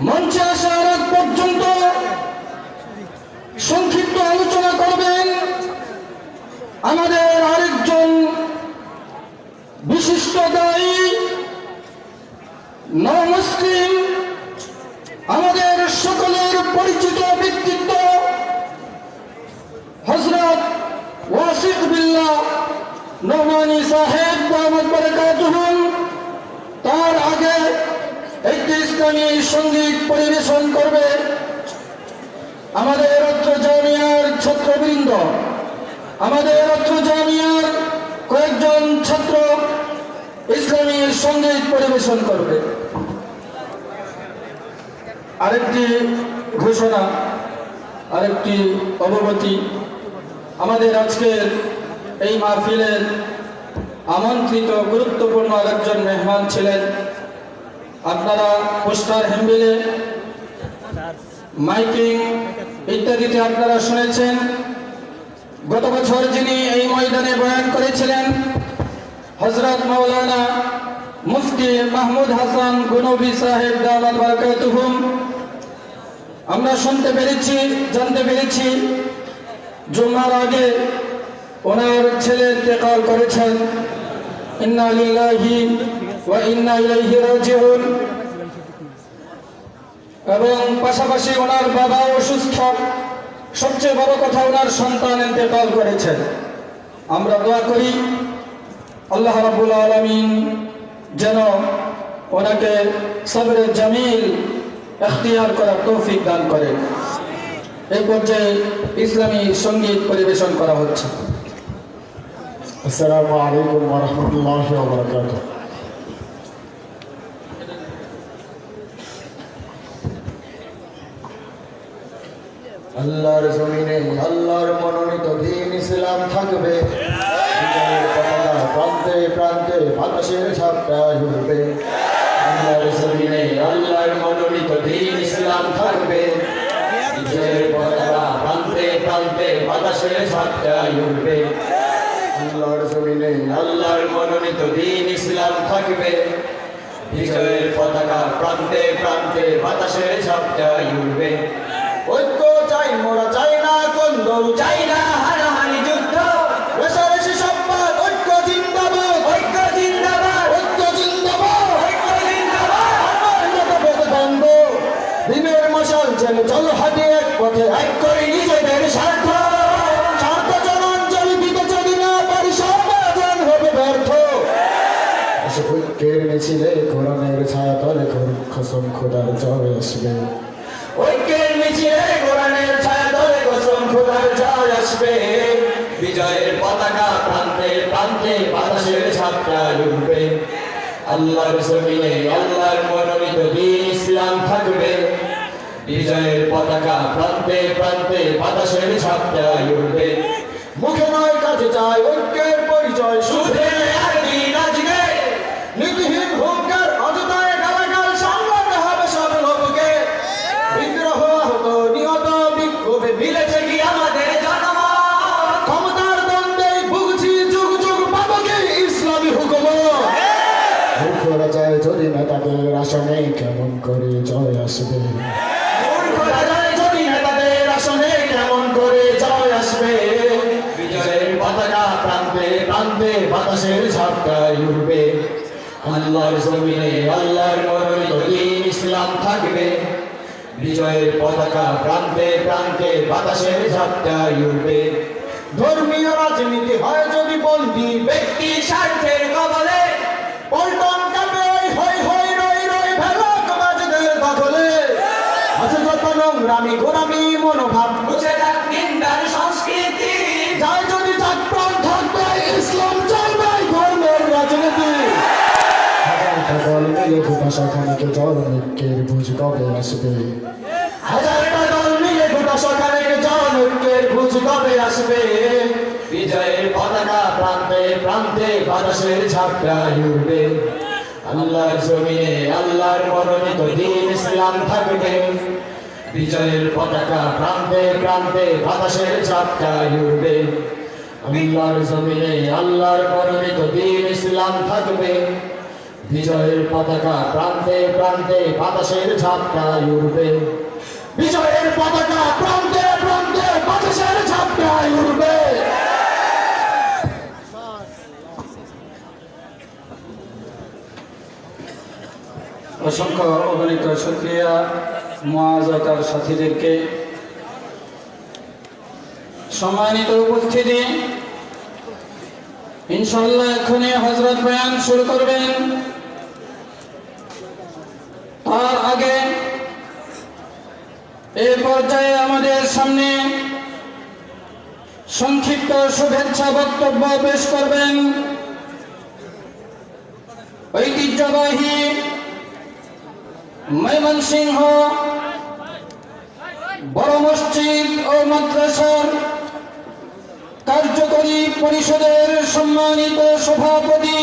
মঞ্চে আসার আগ পর্যন্ত সংক্ষিপ্ত আলোচনা করবেন আমাদের আরেকজন বিশিষ্ট দায়ী নও-মুসলিম, আমাদের সকলের পরিচিত ব্যক্তিত্ব হযরত ওয়াসিক বিল্লাহ নোমানী সাহেব দামাত বারাকাতুহুম। তার আগে একটি ইসলামী সঙ্গীত পরিবেশন করবে আমাদের অত্র জামিয়ার ছাত্রবৃন্দ। আমাদের অত্র জামিয়ার কয়েকজন ছাত্র ইসলামী সঙ্গীত পরিবেশন করবে। আরেকটি ঘোষণা, আরেকটি অবগতি, আমাদের আজকের এই মাহফিলের আমন্ত্রিত গুরুত্বপূর্ণ আরেকজন মেহমান ছিলেন। আপনারা পোস্টার, হ্যান্ডবিলে, মাইকিং ইত্যাদিতে আপনারা শুনেছেন। গত বছর যিনি এই ময়দানে বয়ান করেছিলেন হযরত মাওলানা মুফতি মাহমুদ হাসান গনবী সাহেব দামাত বারাকাতুহুম। আমরা শুনতে পেরেছি, জানতে পেরেছি জুমার আগে ওনার ছেলে ইন্তেকাল করেছেন। ইন্না লিল্লাহি ওয়া ইন্না ইলাইহি রাজিউন। এবং পাশাপাশি ওনার বাবা অসুস্থ। সবচেয়ে বড় কথা, ওনার সন্তান ইন্তেকাল করেছেন। আমরা দোয়া করি আল্লাহ রাব্বুল আলামিন যেন ওনাকে সবরে জামিল ইখতিয়ার করার তৌফিক দান করেন। এই পর্যায়ে ইসলামী সঙ্গীত পরিবেশন করা হচ্ছে। আসসালামু আলাইকুম ওয়া রাহমাতুল্লাহি ওয়া বারাকাতুহু। আল্লাহর জমিনে আল্লাহর মনোনীত দ্বীন ইসলাম থাকবে। বিজয়ের পতাকা প্রান্তে প্রান্তে বাতাসের ঝাপটায় উড়বে। আল্লাহর জমিনে আল্লাহর মনোনীত দ্বীন ইসলাম থাকবে। বিজয়ের পতাকা প্রান্তে প্রান্তে বাতাসের ঝাপটায় উড়বে। আল্লাহর জমিনে আল্লাহর মনোনীত দ্বীন ইসলাম থাকবে। বিজয়ের পতাকা প্রান্তে প্রান্তে বাতাসের ঝাপটায় উড়বে। ঐক্য চাই মোরা, চাই না কন্দল, চাই না হানাহানি যুদ্ধ। রেশারেশি সম্পাদ, ঐক্য জিন্দাবাদ, ঐক্য জিন্দাবাদ, ঐক্য জিন্দাবাদ, ঐক্য জিন্দাবাদ। আমার মতভেদ বন্ধ, দিনের মশাল যেন চল হাতে এক পথে, এক করে নিজেদের স্বার্থ। স্বার্থ জনাঞ্জলি দিতে যদি না পারি সমাধান হবে ব্যর্থ। ঐক্যের মিছিলে কোরআনের ছায়া তলে কসম খোদার জয় আসবে। ঐক্যের মিছিলে কোরআনের ছায়া তলে কসম খোদার জয় আসবে। বিজয়ের পতাকা প্রান্তে প্রান্তে বাতাসের ঝাপটায় উড়বে। আল্লাহর জমিনে আল্লাহর মনোনীত দ্বীন ইসলাম থাকবে। বিজয়ের পতাকা প্রান্তে প্রান্তে বাতাসের ঝাপটায় উড়বে। মুখে নয় কাজে চাই ঐক্যের পরিচয়, সুধে আর দিন আজকে। নীতিহীন হুঙ্কার অযথায় গালাগাল সামলাতে হবে সব লোককে। বিগ্রহ আহত নিহত বিক্ষোভে মিলেছে কি আমাদের জনমত। ক্ষমতার দ্বন্দ্বে ভুগছি যুগ যুগ পাবো কি ইসলামী হুকুমত। মূর্খ রাজায় যদি নেতাদের আসনে কেমন করে জয় আসবে। মূর্খ রাজায় যদি নেতাদের আসনে কেমন করে জয় আসবে। বিজয়ের পতাকা প্রান্তে প্রান্তে বাতাসের ঝাপটায় উড়বে। আল্লাহর জমিনে আল্লাহর মনোনীত দ্বীন ইসলাম থাকবে। বিজয়ের পতাকা প্রান্তে প্রান্তে বাতাসের ঝাপটায় উড়বে। ধর্মীয় রাজনীতি হয় যদি বন্দী ব্যক্তি স্বার্থের কবলে। পল্টন কাপে হই হই রই রই ভেলক বাজদের দখলে। আছে যত নোংরামি গোলামি মনোভাব, মুছে যাক নিন্দার সংস্কৃতি। যায় যদি যাক প্রাণ থাকবে ইসলাম চলবে ধর্মের রাজনীতি। দল মিলে গোটা শাখানিকে জল ঐক্যের বুঝ কবে আসবে। হাজারটা দল মিলে গোটা শাখানিকে জল ঐক্যের বুঝ কবে আসবে। বিজয়ের পতাকা প্রান্তে প্রান্তে বাতাসের ঝাপটায় উড়বে। আল্লাহর জমিনে আল্লাহর মনোনীত দ্বীন ইসলাম থাকবে। বিজয়ের পতাকা প্রান্তে প্রান্তে বাতাসের ঝাপটায় উড়বে। আল্লাহর জমিনে আল্লাহর মনোনীত দ্বীন ইসলাম থাকবে। বিজয়ের পতাকা প্রান্তে প্রান্তে বাতাসের ঝাপটায় উড়বে। বিজয়ের পতাকা প্রান্তে প্রান্তে বাতাসের ঝাপটায় উড়বে। অসংখ্য অগণিত শুকরিয়া মুআজ ও তার সাথীদেরকে। সম্মানিত উপস্থিতি, ইনশাআল্লাহ এখনই হযরত বয়ান শুরু করবেন। তার আগে এই পর্যায়ে আমাদের সামনে সংক্ষিপ্ত শুভেচ্ছা বক্তব্য পেশ করবেন ঐতিহ্যবাহী ময়মনসিংহ বড় মসজিদ ও মাদ্রাসার কার্যকরী পরিষদের সম্মানিত সভাপতি